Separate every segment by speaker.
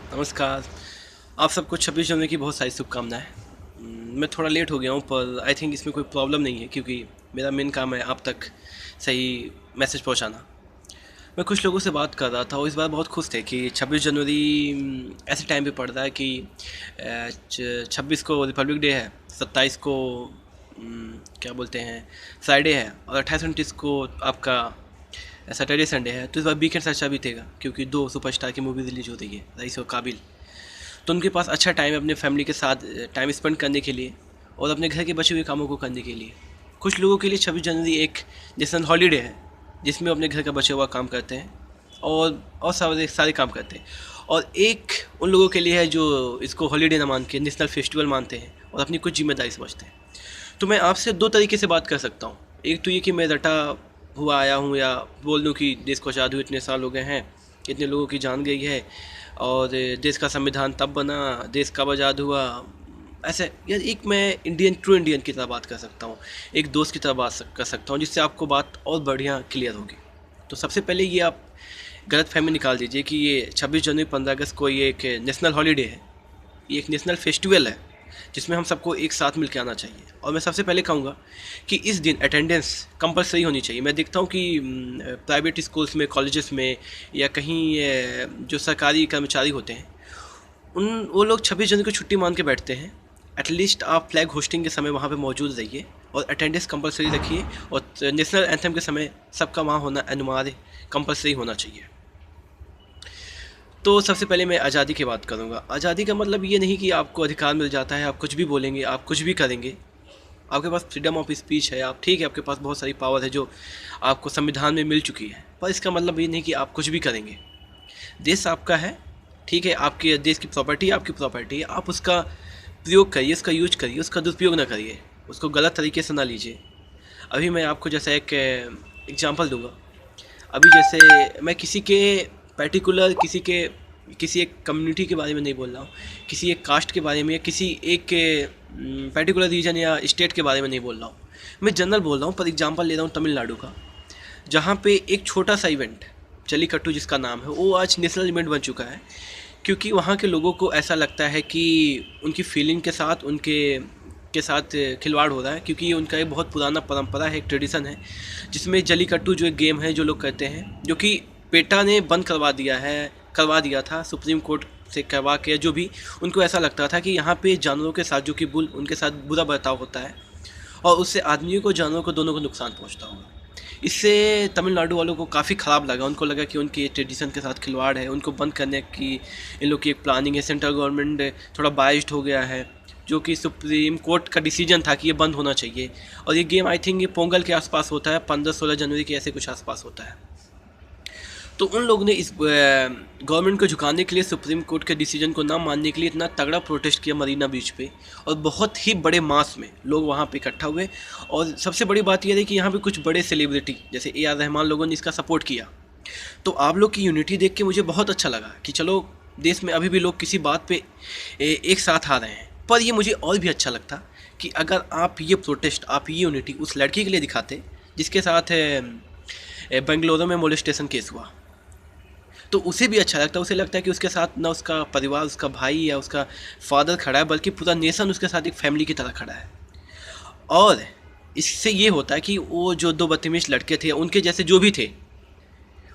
Speaker 1: नमस्कार। आप सबको 26 जनवरी की बहुत सारी शुभकामनाएँ। मैं थोड़ा लेट हो गया हूँ पर आई थिंक इसमें कोई प्रॉब्लम नहीं है क्योंकि मेरा मेन काम है आप तक सही मैसेज पहुँचाना। मैं कुछ लोगों से बात कर रहा था और इस बार बहुत खुश थे कि 26 जनवरी ऐसे टाइम पे पड़ रहा है कि 26 को रिपब्लिक डे है, 27 को क्या बोलते हैं फ्राइडे है और 28-29 को आपका सैटरडे संडे है। तो इस बार वीकेंड अच्छा बीतेगा क्योंकि दो सुपरस्टार की मूवी रिलीज हो रही है, रईस और काबिल। तो उनके पास अच्छा टाइम है अपने फैमिली के साथ टाइम स्पेंड करने के लिए और अपने घर के बचे हुए कामों को करने के लिए। कुछ लोगों के लिए 26 जनवरी एक नेशनल हॉलीडे है जिसमें अपने घर का बचा हुआ काम करते हैं और सारे सारे काम करते हैं। और एक उन लोगों के लिए है जो इसको हॉलीडे ना मान के नेशनल फेस्टिवल मानते हैं और अपनी कुछ जिम्मेदारी समझते हैं। तो मैं आपसे दो तरीके से बात कर सकता हूँ। एक तो ये कि मैं रटा हुआ आया हूँ या बोल दूँ कि देश को आज़ाद हुए इतने साल हो गए हैं, इतने लोगों की जान गई है और देश का संविधान तब बना, देश कब आज़ाद हुआ। ऐसे यार एक मैं ट्रू इंडियन की तरह बात कर सकता हूँ, एक दोस्त की तरह बात कर सकता हूँ जिससे आपको बात और बढ़िया क्लियर होगी। तो सबसे पहले ये आप गलत फहमी निकाल दीजिए कि ये 26 जनवरी 15 अगस्त को ये एक नेशनल हॉलीडे है। ये एक नेशनल फेस्टिवल है जिसमें हम सबको एक साथ मिलकर आना चाहिए। और मैं सबसे पहले कहूँगा कि इस दिन अटेंडेंस कंपलसरी होनी चाहिए। मैं देखता हूँ कि प्राइवेट स्कूल्स में, कॉलेजेस में या कहीं जो सरकारी कर्मचारी होते हैं वो लोग 26 जनवरी को छुट्टी मान के बैठते हैं। एटलीस्ट आप फ्लैग होस्टिंग के समय वहाँ पे मौजूद रहिए और अटेंडेंस कंपलसरी रखिए और नेशनल एंथम के समय सबका वहाँ होना अनिवार्य कंपलसरी होना चाहिए। तो सबसे पहले मैं आज़ादी की बात करूँगा। आज़ादी का मतलब ये नहीं कि आपको अधिकार मिल जाता है, आप कुछ भी बोलेंगे, आप कुछ भी करेंगे, आपके पास फ्रीडम ऑफ स्पीच है, आप ठीक है, आपके पास बहुत सारी पावर है जो आपको संविधान में मिल चुकी है, पर इसका मतलब ये नहीं कि आप कुछ भी करेंगे। देश आपका है, ठीक है, आपके देश की प्रॉपर्टी आपकी प्रॉपर्टी है, आप उसका प्रयोग करिए, उसका यूज करिए, उसका दुरुपयोग ना करिए, उसको गलत तरीके से ना लीजिए। अभी मैं आपको जैसा एक एग्जांपल दूंगा। अभी जैसे मैं किसी के पर्टिकुलर किसी एक कम्युनिटी के बारे में नहीं बोल रहा हूँ, किसी एक कास्ट के बारे में या किसी एक पर्टिकुलर रीजन या स्टेट के बारे में नहीं बोल रहा हूँ, मैं जनरल बोल रहा हूँ। पर एग्जांपल ले रहा हूँ तमिलनाडु का, जहाँ पे एक छोटा सा इवेंट जल्लीकट्टू जिसका नाम है वो आज नेशनल इवेंट बन चुका है क्योंकि वहाँ के लोगों को ऐसा लगता है कि उनकी फीलिंग के साथ के साथ खिलवाड़ हो रहा है क्योंकि ये उनका एक बहुत पुराना परंपरा है, एक ट्रेडिशन है जिसमें जल्लीकट्टू जो एक गेम है जो लोग कहते हैं, जो कि पेटा ने बंद करवा दिया था सुप्रीम कोर्ट से करवा के। जो भी उनको ऐसा लगता था कि यहाँ पे जानवरों के साथ जो कि बुल उनके साथ बुरा बर्ताव होता है और उससे आदमियों को जानवरों को दोनों को नुकसान पहुँचता होगा। इससे तमिलनाडु वालों को काफ़ी ख़राब लगा, उनको लगा कि उनके ट्रेडिशन के साथ खिलवाड़ है, उनको बंद करने की इन लोग की एक प्लानिंग है। सेंट्रल गवर्नमेंट थोड़ा बाइस्ड हो गया है, जो कि सुप्रीम कोर्ट का डिसीजन था कि ये बंद होना चाहिए। और ये गेम आई थिंक ये पोंगल के आसपास होता है, 15-16 जनवरी के ऐसे कुछ आसपास होता है। तो उन लोगों ने इस गवर्नमेंट को झुकाने के लिए, सुप्रीम कोर्ट के डिसीजन को ना मानने के लिए इतना तगड़ा प्रोटेस्ट किया मरीना बीच पे और बहुत ही बड़े मास में लोग वहाँ पे इकट्ठा हुए। और सबसे बड़ी बात यह है कि यहाँ पे कुछ बड़े सेलिब्रिटी जैसे ए आर रहमान लोगों ने इसका सपोर्ट किया। तो आप लोग की यूनिटी देख के मुझे बहुत अच्छा लगा कि चलो देश में अभी भी लोग किसी बात पे एक साथ आ रहे हैं। पर ये मुझे और भी अच्छा लगता कि अगर आप ये प्रोटेस्ट, आप ये यूनिटी उस लड़की के लिए दिखाते जिसके साथ बेंगलुरु में मोलेस्टेशन केस हुआ, तो उसे भी अच्छा लगता। उसे लगता है कि उसके साथ ना उसका परिवार, उसका भाई या उसका फादर खड़ा है, बल्कि पूरा नेशन उसके साथ एक फैमिली की तरह खड़ा है। और इससे ये होता है कि वो जो दो बदतमीज लड़के थे, उनके जैसे जो भी थे,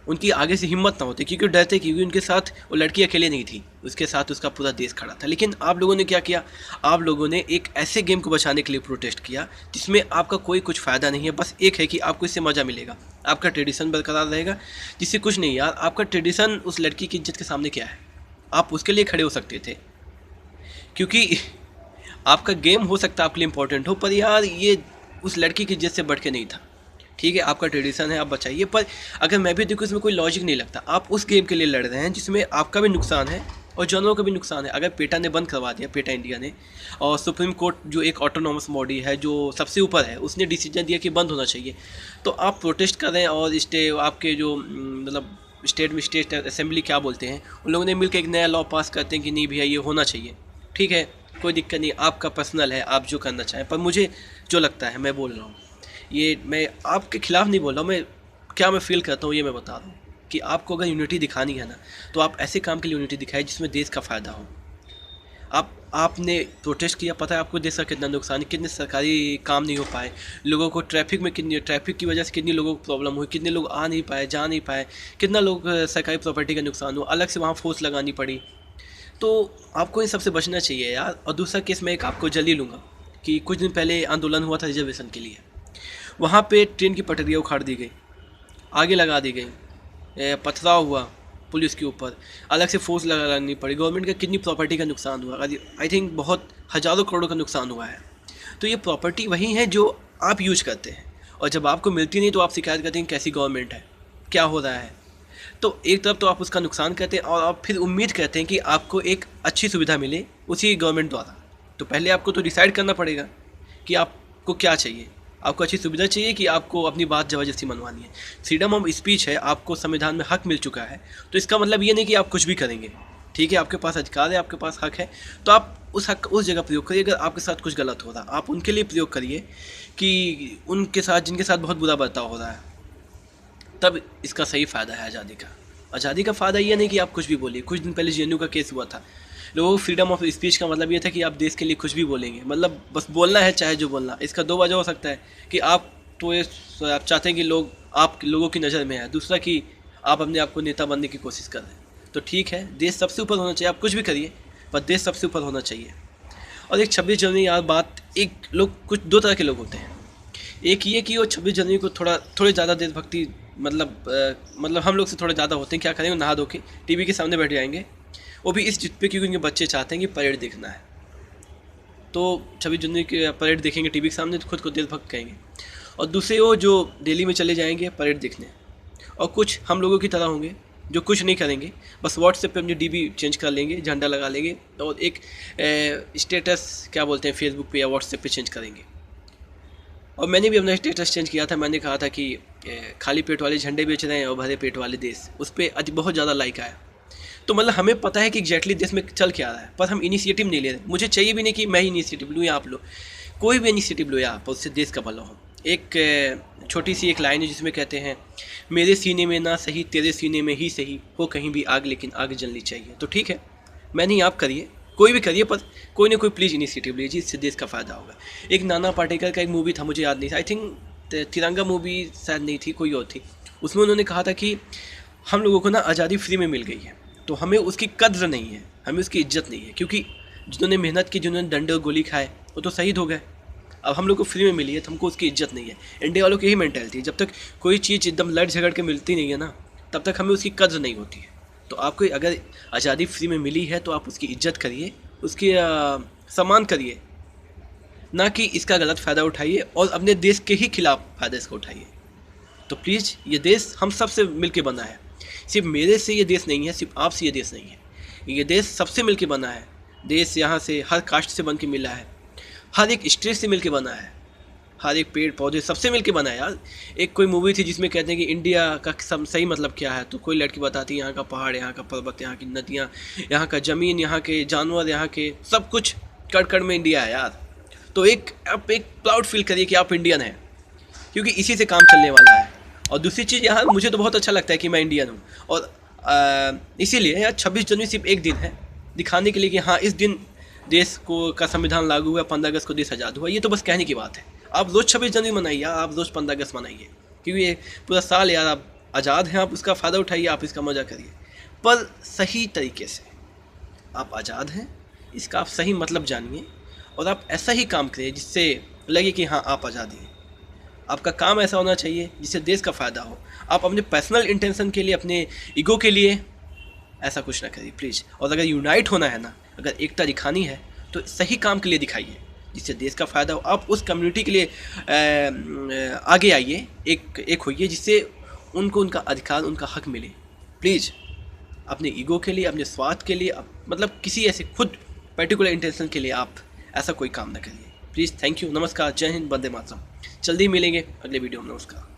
Speaker 1: उनकी आगे से हिम्मत ना होती क्योंकि डरते, क्योंकि उनके साथ वो लड़की अकेले नहीं थी, उसके साथ उसका पूरा देश खड़ा था। लेकिन आप लोगों ने क्या किया, आप लोगों ने एक ऐसे गेम को बचाने के लिए प्रोटेस्ट किया जिसमें आपका कोई कुछ फ़ायदा नहीं है, बस एक है कि आपको इससे मज़ा मिलेगा, आपका ट्रेडिशन बरकरार रहेगा। जिससे कुछ नहीं यार, आपका ट्रेडिशन उस लड़की की इज्जत के सामने क्या है, आप उसके लिए खड़े हो सकते थे क्योंकि आपका गेम हो सकता है आपके लिए इंपॉर्टेंट हो, पर यार ये उस लड़की की इज्जत से बढ़ के नहीं था। ठीक है, आपका ट्रेडिशन है, आप बचाइए। पर अगर मैं भी देखूँ इसमें कोई लॉजिक नहीं लगता। आप उस गेम के लिए लड़ रहे हैं जिसमें आपका भी नुकसान है और जानवरों का भी नुकसान है। अगर पेटा ने बंद करवा दिया, पेटा इंडिया ने, और सुप्रीम कोर्ट जो एक ऑटोनॉमस बॉडी है जो सबसे ऊपर है, उसने डिसीजन दिया कि बंद होना चाहिए, तो आप प्रोटेस्ट कर रहे हैं। और आपके जो मतलब स्टेट असेंबली क्या बोलते हैं, उन लोगों ने मिलकर एक नया लॉ पास करते हैं कि नहीं भैया ये होना चाहिए। ठीक है, कोई दिक्कत नहीं, आपका पर्सनल है, आप जो करना चाहें। पर मुझे जो लगता है, मैं बोल रहा हूँ, ये मैं आपके खिलाफ नहीं बोल रहा हूँ, मैं फील करता हूँ ये मैं बता रहा हूँ। कि आपको अगर यूनिटी दिखानी है ना, तो आप ऐसे काम के लिए यूनिटी दिखाएं जिसमें देश का फ़ायदा हो। आपने प्रोटेस्ट किया, पता है आपको देश का कितना नुकसान है, कितने सरकारी काम नहीं हो पाए, लोगों को ट्रैफिक की वजह से कितनी लोगों को प्रॉब्लम हुई, कितने लोग आ नहीं पाए, जा नहीं पाए, कितना लोग सरकारी प्रॉपर्टी का नुकसान हुआ, अलग से वहाँ फोर्स लगानी पड़ी। तो आपको इन सबसे बचना चाहिए यार। और दूसरा केस मैं एक आपको जल्दी लूँगा कि कुछ दिन पहले आंदोलन हुआ था रिजर्वेशन के लिए, वहाँ पे ट्रेन की पटरियाँ उखाड़ दी गई, आगे लगा दी गई, पथराव हुआ पुलिस के ऊपर, अलग से फोर्स लगानी पड़ी, गवर्नमेंट का कितनी प्रॉपर्टी का नुकसान हुआ, आई थिंक बहुत हज़ारों करोड़ों का नुकसान हुआ है। तो ये प्रॉपर्टी वही है जो आप यूज करते हैं, और जब आपको मिलती नहीं तो आप शिकायत करते हैं कैसी गवर्नमेंट है, क्या हो रहा है। तो एक तरफ तो आप उसका नुकसान करते हैं और आप फिर उम्मीद करते हैं कि आपको एक अच्छी सुविधा मिले उसी गवर्नमेंट द्वारा। तो पहले आपको तो डिसाइड करना पड़ेगा कि आपको क्या चाहिए। आपको अच्छी सुविधा चाहिए कि आपको अपनी बात ज़बरदस्ती मनवानी है। फ्रीडम ऑफ स्पीच है, आपको संविधान में हक मिल चुका है, तो इसका मतलब ये नहीं कि आप कुछ भी करेंगे। ठीक है, आपके पास अधिकार है, आपके पास हक है, तो आप उस हक उस जगह प्रयोग करिए। अगर आपके साथ कुछ गलत हो रहा है आप उनके लिए प्रयोग करिए कि उनके साथ जिनके साथ बहुत बुरा बर्ताव हो रहा है, तब इसका सही फ़ायदा है आज़ादी का। आज़ादी का फ़ायदा ये नहीं कि आप कुछ भी बोलिए। कुछ दिन पहले जेएनयू का केस हुआ था, लोगों को फ्रीडम ऑफ स्पीच का मतलब ये था कि आप देश के लिए कुछ भी बोलेंगे, मतलब बस बोलना है चाहे जो बोलना। इसका दो वजह हो सकता है कि आप चाहते हैं कि लोग आप लोगों की नज़र में आए, दूसरा कि आप अपने आप को नेता बनने की कोशिश कर रहे हैं। तो ठीक है, देश सबसे ऊपर होना चाहिए, आप कुछ भी करिए पर देश सबसे ऊपर होना चाहिए। और एक 26 जनवरी यार बात, एक लोग कुछ दो तरह के लोग होते हैं। एक ये कि वो 26 जनवरी को थोड़े ज़्यादा देशभक्ति मतलब हम लोग से थोड़े ज़्यादा होते हैं। क्या करेंगे, नहा धो के टीवी के सामने बैठ जाएंगे, वो भी इस जिद पे क्योंकि उनके बच्चे चाहते हैं कि परेड देखना है। तो 26 जनवरी की परेड देखेंगे टीवी के सामने तो खुद को देशभक्त कहेंगे। और दूसरे वो जो दिल्ली में चले जाएंगे परेड देखने। और कुछ हम लोगों की तरह होंगे जो कुछ नहीं करेंगे, बस व्हाट्सएप पे अपनी डीबी चेंज कर लेंगे, झंडा लगा लेंगे और एक स्टेटस क्या बोलते हैं फेसबुक पे या व्हाट्सएप पे चेंज करेंगे। और मैंने भी अपना स्टेटस चेंज किया था, मैंने कहा था कि खाली पेट वाले झंडे बेच रहे हैं और भरे पेट वाले देश, उस पर बहुत ज़्यादा लाइक आया। तो मतलब हमें पता है कि एग्जैक्टली देश में चल क्या रहा है, पर हम इनिशिएटिव नहीं ले रहे। मुझे चाहिए भी नहीं कि मैं इनिशिएटिव लूँ या आप लो, कोई भी इनिशिएटिव लो या आप, उससे देश का भला हो। एक छोटी सी एक लाइन है जिसमें कहते हैं, मेरे सीने में ना सही तेरे सीने में ही सही हो कहीं भी आग, लेकिन आग जलनी चाहिए। तो ठीक है, मैं नहीं, आप करिए, कोई भी करिए, पर कोई ना कोई प्लीज़ इनिशिएटिव लीजिए, इससे देश का फ़ायदा होगा। एक नाना पाटेकर का एक मूवी था, मुझे याद नहीं था, आई थिंक तिरंगा मूवी शायद नहीं थी, कोई और थी। उसमें उन्होंने कहा था कि हम लोगों को ना आज़ादी फ्री में मिल गई है, तो हमें उसकी कद्र नहीं है, हमें उसकी इज्जत नहीं है, क्योंकि जिन्होंने मेहनत की, जिन्होंने डंडे और गोली खाए, वो तो शहीद हो गए। अब हम लोग को फ्री में मिली है तो हमको उसकी इज्जत नहीं है। इंडिया वालों की यही मेंटालिटी है, जब तक कोई चीज़ एकदम लड़ झगड़ के मिलती नहीं है ना, तब तक हमें उसकी कद्र नहीं होती है। तो आपको अगर आज़ादी फ्री में मिली है तो आप उसकी इज्जत करिए, उसकी सम्मान करिए, ना कि इसका गलत फ़ायदा उठाइए और अपने देश के ही खिलाफ फ़ायदा इसका उठाइए। तो प्लीज़, ये देश हम सब से मिल के बना है, सिर्फ मेरे से ये देश नहीं है, सिर्फ आपसे ये देश नहीं है, ये देश सबसे मिल के बना है। देश यहाँ से हर कास्ट से बन के मिला है, हर एक स्टेट से मिल के बना है, हर एक पेड़ पौधे सबसे मिल के बना है यार। एक कोई मूवी थी जिसमें कहते हैं कि इंडिया का सही मतलब क्या है, तो कोई लड़की बताती है यहाँ का पहाड़, यहाँ का पर्वत, यहाँ की नदियाँ, यहाँ का ज़मीन, यहाँ के जानवर, यहाँ के सब कुछ कड़ कड़ में इंडिया है यार। तो आप एक प्राउड फील करिए कि आप इंडियन हैं, क्योंकि इसी से काम चलने वाला है। और दूसरी चीज़ यार, मुझे तो बहुत अच्छा लगता है कि मैं इंडियन हूँ, और इसीलिए यार 26 जनवरी सिर्फ एक दिन है दिखाने के लिए कि हाँ, इस दिन देश को का संविधान लागू हुआ, 15 अगस्त को देश आज़ाद हुआ। ये तो बस कहने की बात है। आप रोज़ 26 जनवरी मनाइए, आप रोज़ 15 अगस्त मनाइए, क्योंकि ये पूरा साल यार आप आज़ाद हैं, आप उसका फ़ायदा उठाइए, आप इसका मज़ा करिए, पर सही तरीके से। आप आज़ाद हैं, इसका आप सही मतलब जानिए, और आप ऐसा ही काम करिए जिससे लगे कि हाँ, आप आज़ादी हैं। आपका काम ऐसा होना चाहिए जिससे देश का फ़ायदा हो। आप अपने पर्सनल इंटेंशन के लिए, अपने ईगो के लिए ऐसा कुछ ना करिए प्लीज़। और अगर यूनाइट होना है ना, अगर एकता दिखानी है, तो सही काम के लिए दिखाइए जिससे देश का फ़ायदा हो। आप उस कम्युनिटी के लिए आगे आइए, एक होइए, जिससे उनको उनका अधिकार, उनका हक मिले। प्लीज़, अपने ईगो के लिए, अपने स्वार्थ के लिए, मतलब किसी ऐसे खुद पर्टिकुलर इंटेंशन के लिए आप ऐसा कोई काम ना करिए प्लीज़। थैंक यू, नमस्कार, जय हिंद, वंदे मातरम। जल्दी मिलेंगे अगले वीडियो में, नमस्कार।